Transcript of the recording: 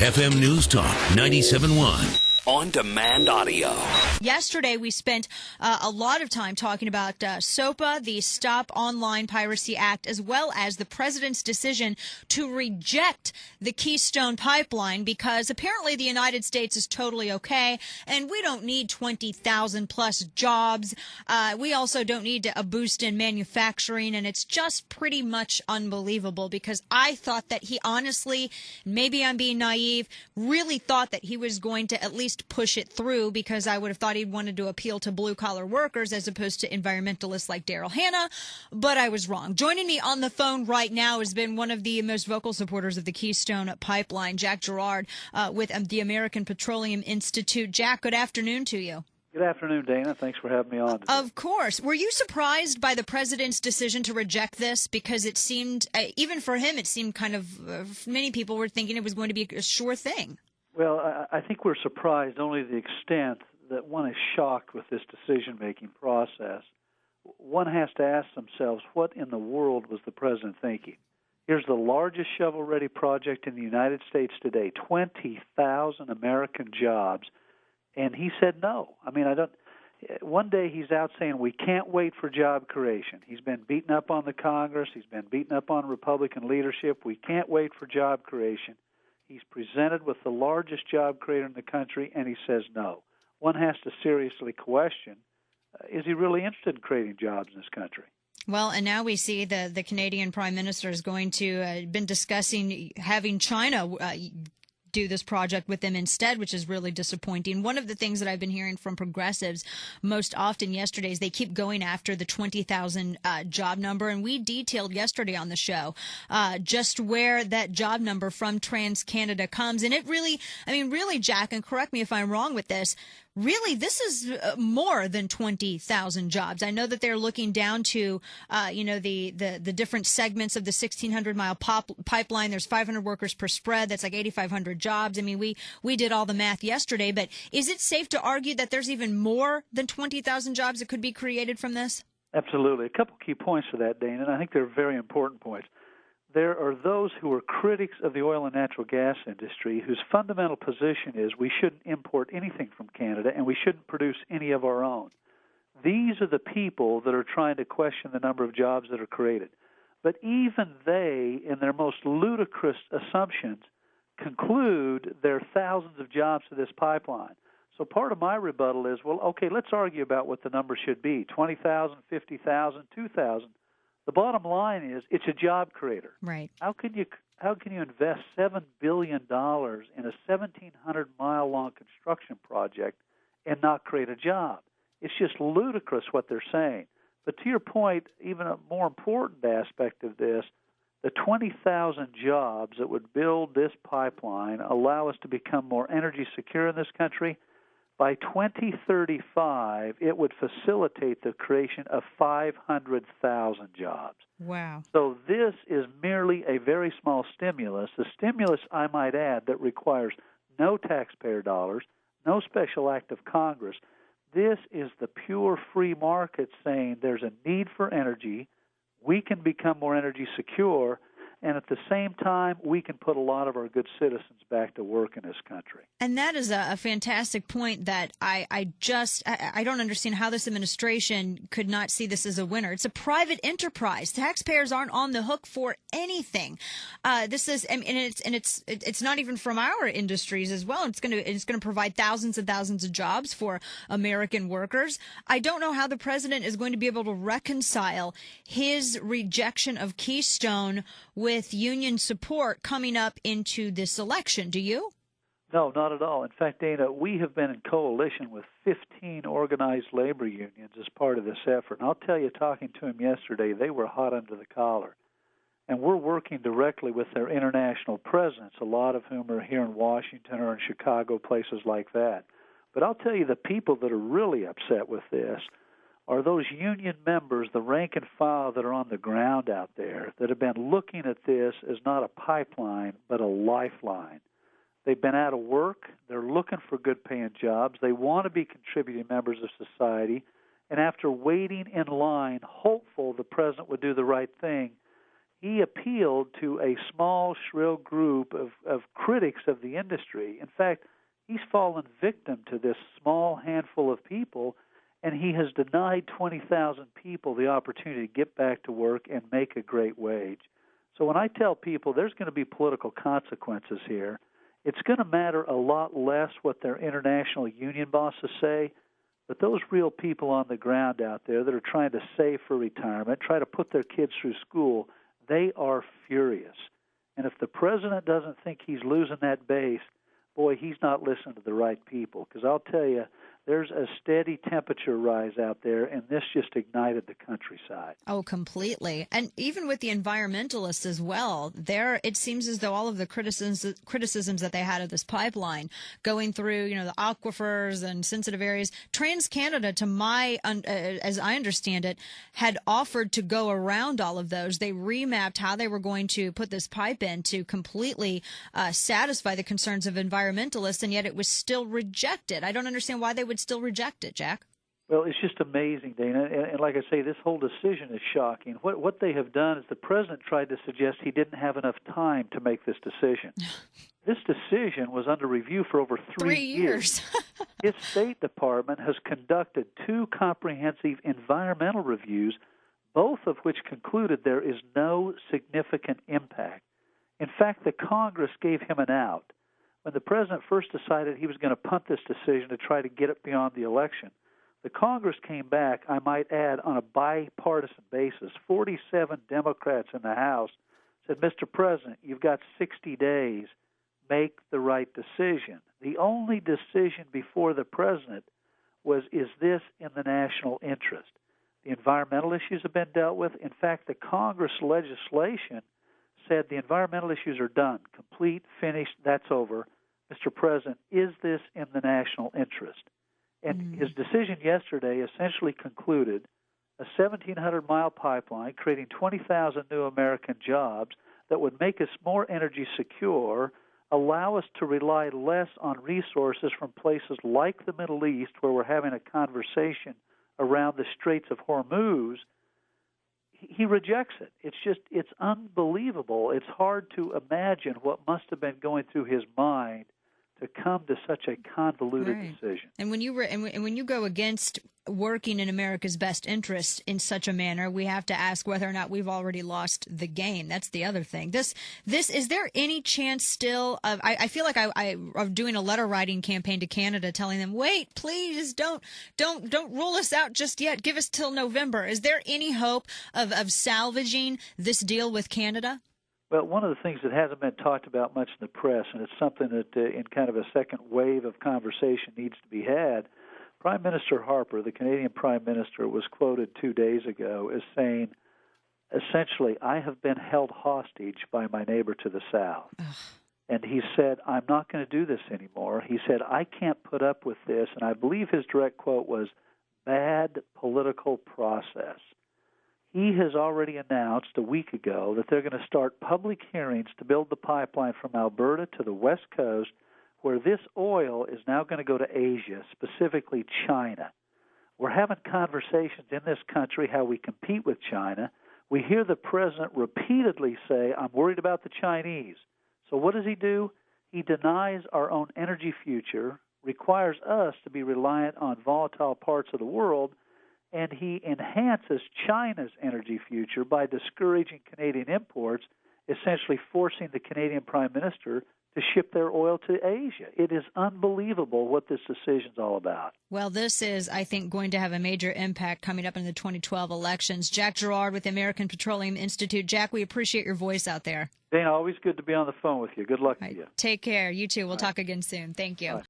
FM News Talk 97.1. On-demand audio. Yesterday, we spent a lot of time talking about SOPA, the Stop Online Piracy Act, as well as the president's decision to reject the Keystone Pipeline because apparently the United States is totally okay, and we don't need 20,000 plus jobs. We also don't need a boost in manufacturing, and it's just pretty much unbelievable because I thought that he honestly, maybe I'm being naive, really thought that he was going to at least push it through because I would have thought he wanted to appeal to blue-collar workers as opposed to environmentalists like Daryl Hannah, but I was wrong. Joining me on the phone right now has been one of the most vocal supporters of the Keystone Pipeline, Jack Gerard, with the American Petroleum Institute. Jack, good afternoon to you. Good afternoon, Dana. Thanks for having me on today. Of course. Were you surprised by the president's decision to reject this? Because it seemed, even for him, it seemed kind of, many people were thinking it was going to be a sure thing. Well, I think we're surprised only to the extent that one is shocked with this decision-making process. One has to ask themselves, what in the world was the president thinking? Here's the largest shovel-ready project in the United States today, 20,000 American jobs, and he said no. I mean, one day he's out saying we can't wait for job creation. He's been beaten up on the Congress. He's been beaten up on Republican leadership. We can't wait for job creation. He's presented with the largest job creator in the country, and he says no. One has to seriously question, is he really interested in creating jobs in this country? Well, and now we see the Canadian Prime Minister is going to been discussing having China do this project with them instead, which is really disappointing. One of the things that I've been hearing from progressives most often yesterday is they keep going after the 20,000 job number. And we detailed yesterday on the show just where that job number from TransCanada comes. And it really, Jack, and correct me if I'm wrong with this, really, this is more than 20,000 jobs. I know that they're looking down to, the different segments of the 1,600-mile pipeline. There's 500 workers per spread. That's like 8,500 jobs. I mean, we did all the math yesterday. But is it safe to argue that there's even more than 20,000 jobs that could be created from this? Absolutely. A couple key points to that, Dane, and I think they're very important points. There are those who are critics of the oil and natural gas industry whose fundamental position is we shouldn't import anything from Canada and we shouldn't produce any of our own. These are the people that are trying to question the number of jobs that are created. But even they, in their most ludicrous assumptions, conclude there are thousands of jobs to this pipeline. So part of my rebuttal is, well, okay, let's argue about what the number should be, 20,000, 50,000, 2,000. The bottom line is it's a job creator. Right. How can you invest $7 billion in a 1,700-mile long construction project and not create a job? It's just ludicrous what they're saying. But to your point, even a more important aspect of this, the 20,000 jobs that would build this pipeline allow us to become more energy secure in this country. By 2035, it would facilitate the creation of 500,000 jobs. Wow. So this is merely a very small stimulus, a stimulus, I might add, that requires no taxpayer dollars, no special act of Congress. This is the pure free market saying there's a need for energy, we can become more energy secure, and at the same time, we can put a lot of our good citizens back to work in this country. And that is a fantastic point that I don't understand how this administration could not see this as a winner. It's a private enterprise. Taxpayers aren't on the hook for anything. It's not even from our industries as well. It's going to provide thousands and thousands of jobs for American workers. I don't know how the president is going to be able to reconcile his rejection of Keystone with union support coming up into this election. Do you? No, not at all. In fact, Dana, we have been in coalition with 15 organized labor unions as part of this effort. And I'll tell you, talking to them yesterday, they were hot under the collar. And we're working directly with their international presidents, a lot of whom are here in Washington or in Chicago, places like that. But I'll tell you, the people that are really upset with this are those union members, the rank and file that are on the ground out there, that have been looking at this as not a pipeline, but a lifeline. They've been out of work. They're looking for good-paying jobs. They want to be contributing members of society. And after waiting in line, hopeful the president would do the right thing, he appealed to a small, shrill group of critics of the industry. In fact, he's fallen victim to this small handful of people, and he has denied 20,000 people the opportunity to get back to work and make a great wage. So when I tell people there's going to be political consequences here, it's going to matter a lot less what their international union bosses say, but those real people on the ground out there that are trying to save for retirement, try to put their kids through school, they are furious. And if the president doesn't think he's losing that base, boy, he's not listening to the right people. Because I'll tell you, there's a steady temperature rise out there, and this just ignited the countryside. Oh, completely. And even with the environmentalists as well, it seems as though all of the criticisms that they had of this pipeline going through, the aquifers and sensitive areas, TransCanada, as I understand it, had offered to go around all of those. They remapped how they were going to put this pipe in to completely satisfy the concerns of environmentalists, and yet it was still rejected. I don't understand why they would still reject it, Jack. Well, it's just amazing, Dana. And like I say, this whole decision is shocking. What they have done is the president tried to suggest he didn't have enough time to make this decision. This decision was under review for over 3 years. His State Department has conducted 2 comprehensive environmental reviews, both of which concluded there is no significant impact. In fact, the Congress gave him an out. When the president first decided he was going to punt this decision to try to get it beyond the election, the Congress came back, I might add, on a bipartisan basis. 47 Democrats in the House said, Mr. President, you've got 60 days. Make the right decision. The only decision before the president was, is this in the national interest? The environmental issues have been dealt with. In fact, the Congress legislation said the environmental issues are done, complete, finished, that's over. Mr. President, is this in the national interest? And his decision yesterday essentially concluded a 1,700-mile pipeline creating 20,000 new American jobs that would make us more energy secure, allow us to rely less on resources from places like the Middle East, where we're having a conversation around the Straits of Hormuz. He rejects it. It's unbelievable. It's hard to imagine what must have been going through his mind to come to such a convoluted decision. And when you go against working in America's best interest in such a manner, we have to ask whether or not we've already lost the game. That's the other thing. This is there any chance still of? I feel like I'm doing a letter writing campaign to Canada, telling them, wait, please don't rule us out just yet. Give us till November. Is there any hope of salvaging this deal with Canada? Well, one of the things that hasn't been talked about much in the press, and it's something that in kind of a second wave of conversation needs to be had, Prime Minister Harper, the Canadian Prime Minister, was quoted 2 days ago as saying, essentially, I have been held hostage by my neighbor to the south. Ugh. And he said, I'm not going to do this anymore. He said, I can't put up with this. And I believe his direct quote was, bad political process. He has already announced a week ago that they're going to start public hearings to build the pipeline from Alberta to the West Coast, where this oil is now going to go to Asia, specifically China. We're having conversations in this country how we compete with China. We hear the president repeatedly say, I'm worried about the Chinese. So what does he do? He denies our own energy future, requires us to be reliant on volatile parts of the world, and he enhances China's energy future by discouraging Canadian imports, essentially forcing the Canadian Prime Minister to ship their oil to Asia. It is unbelievable what this decision is all about. Well, this is, I think, going to have a major impact coming up in the 2012 elections. Jack Gerard with the American Petroleum Institute. Jack, we appreciate your voice out there. Dana, always good to be on the phone with you. Good luck to you. Take care. You too. We'll talk again soon. Thank you.